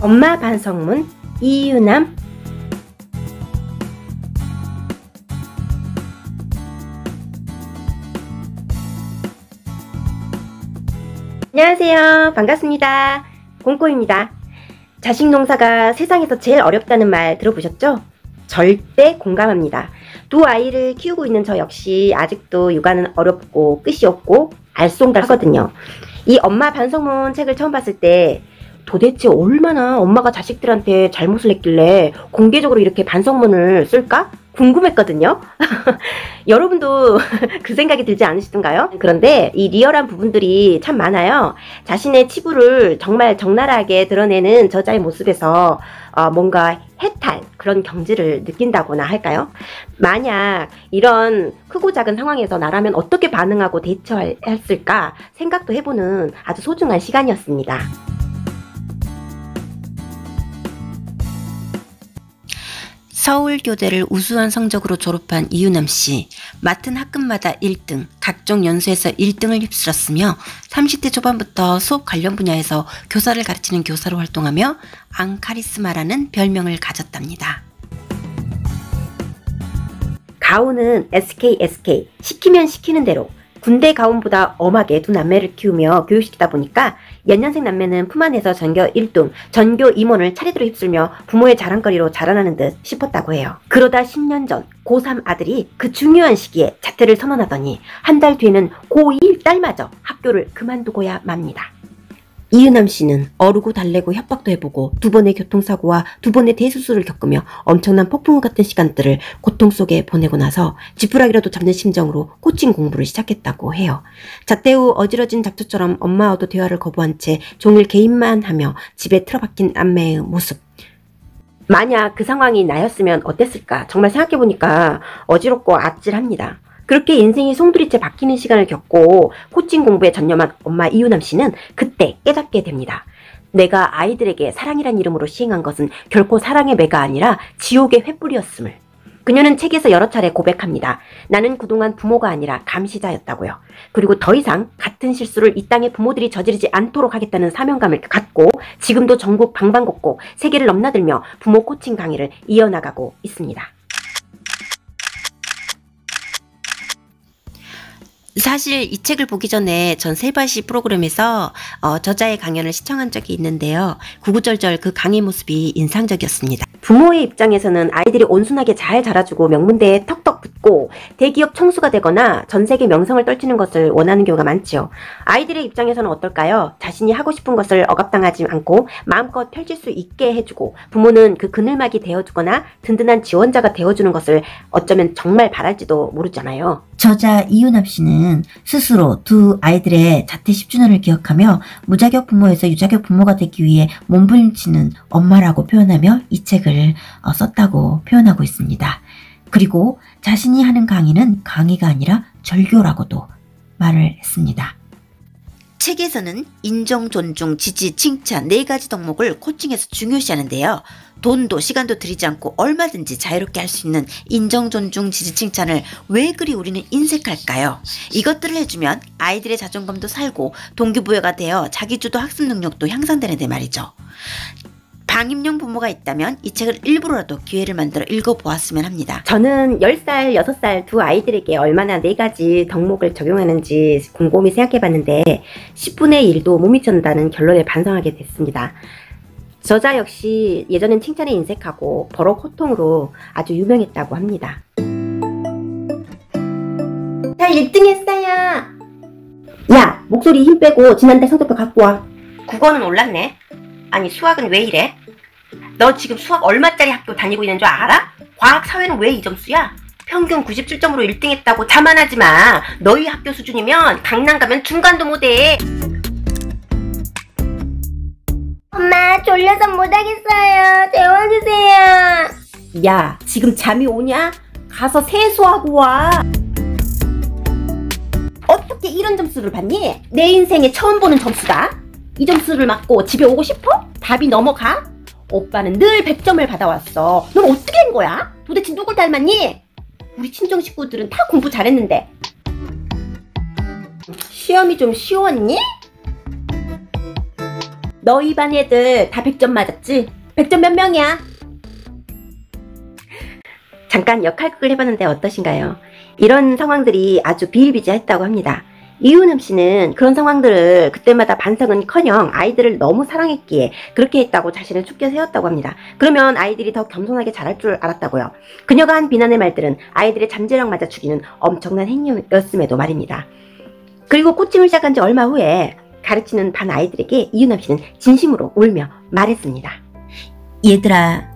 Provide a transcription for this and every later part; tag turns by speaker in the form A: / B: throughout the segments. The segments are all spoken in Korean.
A: 엄마 반성문 이유남. 안녕하세요. 반갑습니다. 공꼬입니다. 자식 농사가 세상에서 제일 어렵다는 말 들어보셨죠? 절대 공감합니다. 두 아이를 키우고 있는 저 역시 아직도 육아는 어렵고 끝이 없고 알쏭달쏭하거든요. 이 엄마 반성문 책을 처음 봤을 때 도대체 얼마나 엄마가 자식들한테 잘못을 했길래 공개적으로 이렇게 반성문을 쓸까? 궁금했거든요. 여러분도 그 생각이 들지 않으시던가요? 그런데 이 리얼한 부분들이 참 많아요. 자신의 치부를 정말 적나라하게 드러내는 저자의 모습에서 뭔가 해탈, 그런 경지를 느낀다거나 할까요? 만약 이런 크고 작은 상황에서 나라면 어떻게 반응하고 대처했을까 생각도 해보는 아주 소중한 시간이었습니다.
B: 서울교대를 우수한 성적으로 졸업한 이유남씨, 맡은 학급마다 1등, 각종 연수에서 1등을 휩쓸었으며 30대 초반부터 수업 관련 분야에서 교사를 가르치는 교사로 활동하며 앙카리스마라는 별명을 가졌답니다.
A: 가훈은 SK, 시키면 시키는 대로 군대 가훈보다 엄하게 두 남매를 키우며 교육시키다 보니까 연년생 남매는 품 안에서 전교 1등, 전교 임원을 차례대로 휩쓸며 부모의 자랑거리로 자라나는 듯 싶었다고 해요. 그러다 10년 전 고3 아들이 그 중요한 시기에 자퇴를 선언하더니 한 달 뒤에는 고2 딸마저 학교를 그만두고야 맙니다. 이유남 씨는 어르고 달래고 협박도 해보고 2번의 교통사고와 2번의 대수술을 겪으며 엄청난 폭풍우 같은 시간들을 고통 속에 보내고 나서 지푸라기라도 잡는 심정으로 코칭 공부를 시작했다고 해요. 자퇴 후 어지러진 잡초처럼 엄마와도 대화를 거부한 채 종일 개인만 하며 집에 틀어박힌 남매의 모습. 만약 그 상황이 나였으면 어땠을까? 정말 생각해보니까 어지럽고 아찔합니다. 그렇게 인생이 송두리째 바뀌는 시간을 겪고 코칭 공부에 전념한 엄마 이유남 씨는 그때 깨닫게 됩니다. 내가 아이들에게 사랑이란 이름으로 시행한 것은 결코 사랑의 매가 아니라 지옥의 횃불이었음을. 그녀는 책에서 여러 차례 고백합니다. 나는 그동안 부모가 아니라 감시자였다고요. 그리고 더 이상 같은 실수를 이 땅의 부모들이 저지르지 않도록 하겠다는 사명감을 갖고 지금도 전국 방방곡곡 세계를 넘나들며 부모 코칭 강의를 이어나가고 있습니다.
B: 사실 이 책을 보기 전에 전 세바시 프로그램에서 저자의 강연을 시청한 적이 있는데요. 구구절절 그 강의 모습이 인상적이었습니다.
A: 부모의 입장에서는 아이들이 온순하게 잘 자라주고 명문대에 턱턱 붙고 대기업 총수가 되거나 전세계 명성을 떨치는 것을 원하는 경우가 많죠. 아이들의 입장에서는 어떨까요? 자신이 하고 싶은 것을 억압당하지 않고 마음껏 펼칠 수 있게 해주고 부모는 그 그늘막이 되어주거나 든든한 지원자가 되어주는 것을 어쩌면 정말 바랄지도 모르잖아요.
C: 저자 이유남 씨는 스스로 두 아이들의 자퇴 10주년을 기억하며 무자격 부모에서 유자격 부모가 되기 위해 몸부림치는 엄마라고 표현하며 이 책을 썼다고 표현하고 있습니다. 그리고 자신이 하는 강의는 강의가 아니라 절교라고도 말을 했습니다.
B: 책에서는 인정, 존중, 지지, 칭찬 4가지 덕목을 코칭에서 중요시하는데요. 돈도 시간도 들이지 않고 얼마든지 자유롭게 할 수 있는 인정, 존중, 지지, 칭찬을 왜 그리 우리는 인색할까요? 이것들을 해주면 아이들의 자존감도 살고 동기부여가 되어 자기주도 학습 능력도 향상되는데 말이죠. 방임용 부모가 있다면 이 책을 일부러라도 기회를 만들어 읽어보았으면 합니다.
A: 저는 10살, 6살 두 아이들에게 얼마나 4가지 덕목을 적용하는지 곰곰이 생각해봤는데 10분의 1도 못 미쳤다는 결론에 반성하게 됐습니다. 저자 역시 예전엔 칭찬에 인색하고 버럭 호통으로 아주 유명했다고 합니다. 자, 1등 했어요. 야, 목소리 힘 빼고 지난달 성적표 갖고 와.
B: 국어는 올랐네. 아니 수학은 왜 이래? 너 지금 수학 얼마짜리 학교 다니고 있는 줄 알아? 과학 사회는 왜 이 점수야? 평균 97점으로 1등 했다고 자만하지 마. 너희 학교 수준이면 강남 가면 중간도 못해.
D: 엄마, 졸려서 못하겠어요. 재워주세요.
A: 야, 지금 잠이 오냐? 가서 세수하고 와. 어떻게 이런 점수를 받니? 내 인생에 처음 보는 점수다. 이 점수를 맞고 집에 오고 싶어? 답이 넘어가? 오빠는 늘 100점을 받아왔어. 넌 어떻게 한 거야? 도대체 누굴 닮았니? 우리 친정 식구들은 다 공부 잘했는데. 시험이 좀 쉬웠니? 너희 반 애들 다 100점 맞았지? 100점 몇 명이야? 잠깐 역할극을 해봤는데 어떠신가요? 이런 상황들이 아주 비일비재했다고 합니다. 이유남 씨는 그런 상황들을 그때마다 반성은커녕 아이들을 너무 사랑했기에 그렇게 했다고 자신을 춥게 세웠다고 합니다. 그러면 아이들이 더 겸손하게 자랄 줄 알았다고요. 그녀가 한 비난의 말들은 아이들의 잠재력마저 죽이는 엄청난 행위였음에도 말입니다. 그리고 코칭을 시작한 지 얼마 후에 가르치는 반 아이들에게 이유남 씨는 진심으로 울며 말했습니다.
C: 얘들아,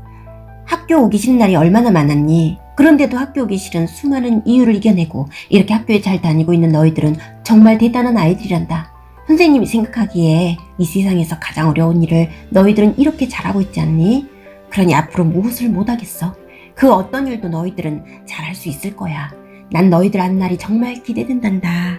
C: 학교 오기 싫은 날이 얼마나 많았니? 그런데도 학교 오기 싫은 수많은 이유를 이겨내고 이렇게 학교에 잘 다니고 있는 너희들은 정말 대단한 아이들이란다. 선생님이 생각하기에 이 세상에서 가장 어려운 일을 너희들은 이렇게 잘하고 있지 않니? 그러니 앞으로 무엇을 못하겠어? 그 어떤 일도 너희들은 잘할 수 있을 거야. 난 너희들 한 날이 정말 기대된단다.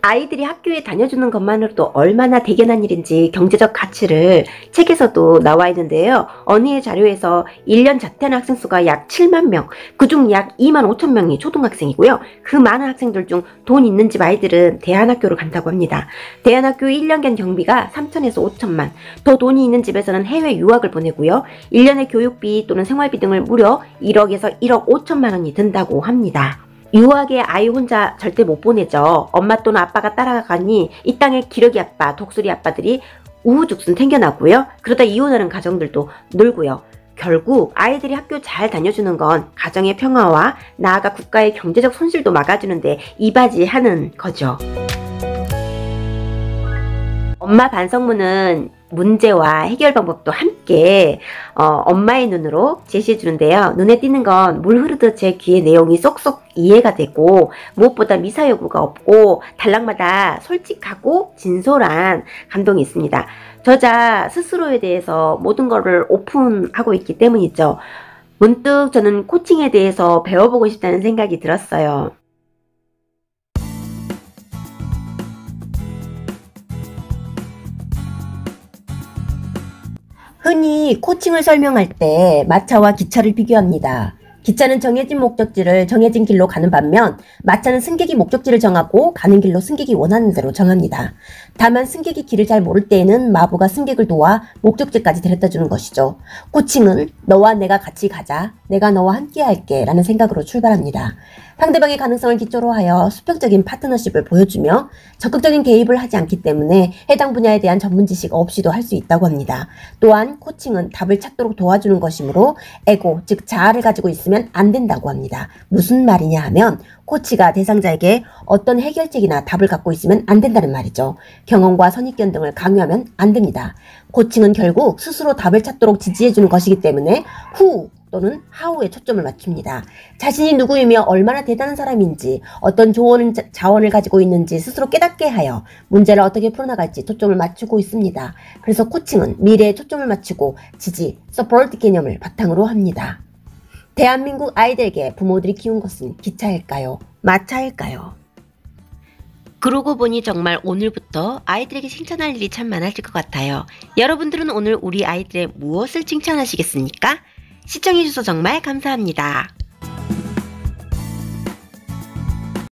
A: 아이들이 학교에 다녀주는 것만으로도 얼마나 대견한 일인지 경제적 가치를 책에서도 나와 있는데요. 어느 해 자료에서 1년 자퇴하는 학생 수가 약 7만 명, 그중 약 2만 5천 명이 초등학생이고요. 그 많은 학생들 중 돈 있는 집 아이들은 대안학교를 간다고 합니다. 대안학교 1년간 경비가 3천에서 5천만, 더 돈이 있는 집에서는 해외 유학을 보내고요. 1년의 교육비 또는 생활비 등을 무려 1억에서 1억 5천만 원이 든다고 합니다. 유학에 아이 혼자 절대 못 보내죠. 엄마 또는 아빠가 따라가니 이 땅에 기러기 아빠, 독수리 아빠들이 우후죽순 생겨나고요. 그러다 이혼하는 가정들도 늘고요. 결국 아이들이 학교 잘 다녀주는 건 가정의 평화와 나아가 국가의 경제적 손실도 막아주는데 이바지하는 거죠. 엄마 반성문은 문제와 해결 방법도 함께 엄마의 눈으로 제시해 주는데요. 눈에 띄는 건 물 흐르듯 제 귀에 내용이 쏙쏙 이해가 되고 무엇보다 미사 여구가 없고 단락마다 솔직하고 진솔한 감동이 있습니다. 저자 스스로에 대해서 모든 것을 오픈하고 있기 때문이죠. 문득 저는 코칭에 대해서 배워보고 싶다는 생각이 들었어요. 흔히 코칭을 설명할 때 마차와 기차를 비교합니다. 기차는 정해진 목적지를 정해진 길로 가는 반면 마차는 승객이 목적지를 정하고 가는 길로 승객이 원하는 대로 정합니다. 다만 승객이 길을 잘 모를 때에는 마부가 승객을 도와 목적지까지 데려다 주는 것이죠. 코칭은 너와 내가 같이 가자, 내가 너와 함께 할게 라는 생각으로 출발합니다. 상대방의 가능성을 기초로 하여 수평적인 파트너십을 보여주며 적극적인 개입을 하지 않기 때문에 해당 분야에 대한 전문 지식 없이도 할 수 있다고 합니다. 또한 코칭은 답을 찾도록 도와주는 것이므로 에고, 즉 자아를 가지고 있으면 안 된다고 합니다. 무슨 말이냐 하면 코치가 대상자에게 어떤 해결책이나 답을 갖고 있으면 안 된다는 말이죠. 경험과 선입견 등을 강요하면 안 됩니다. 코칭은 결국 스스로 답을 찾도록 지지해주는 것이기 때문에 후 또는 하우에 초점을 맞춥니다. 자신이 누구이며 얼마나 대단한 사람인지 어떤 자원을 가지고 있는지 스스로 깨닫게 하여 문제를 어떻게 풀어나갈지 초점을 맞추고 있습니다. 그래서 코칭은 미래에 초점을 맞추고 지지, 서포트 개념을 바탕으로 합니다. 대한민국 아이들에게 부모들이 키운 것은 기차일까요? 마차일까요? 그러고 보니 정말 오늘부터 아이들에게 칭찬할 일이 참 많아질 것 같아요. 여러분들은 오늘 우리 아이들의 무엇을 칭찬하시겠습니까? 시청해주셔서 정말 감사합니다.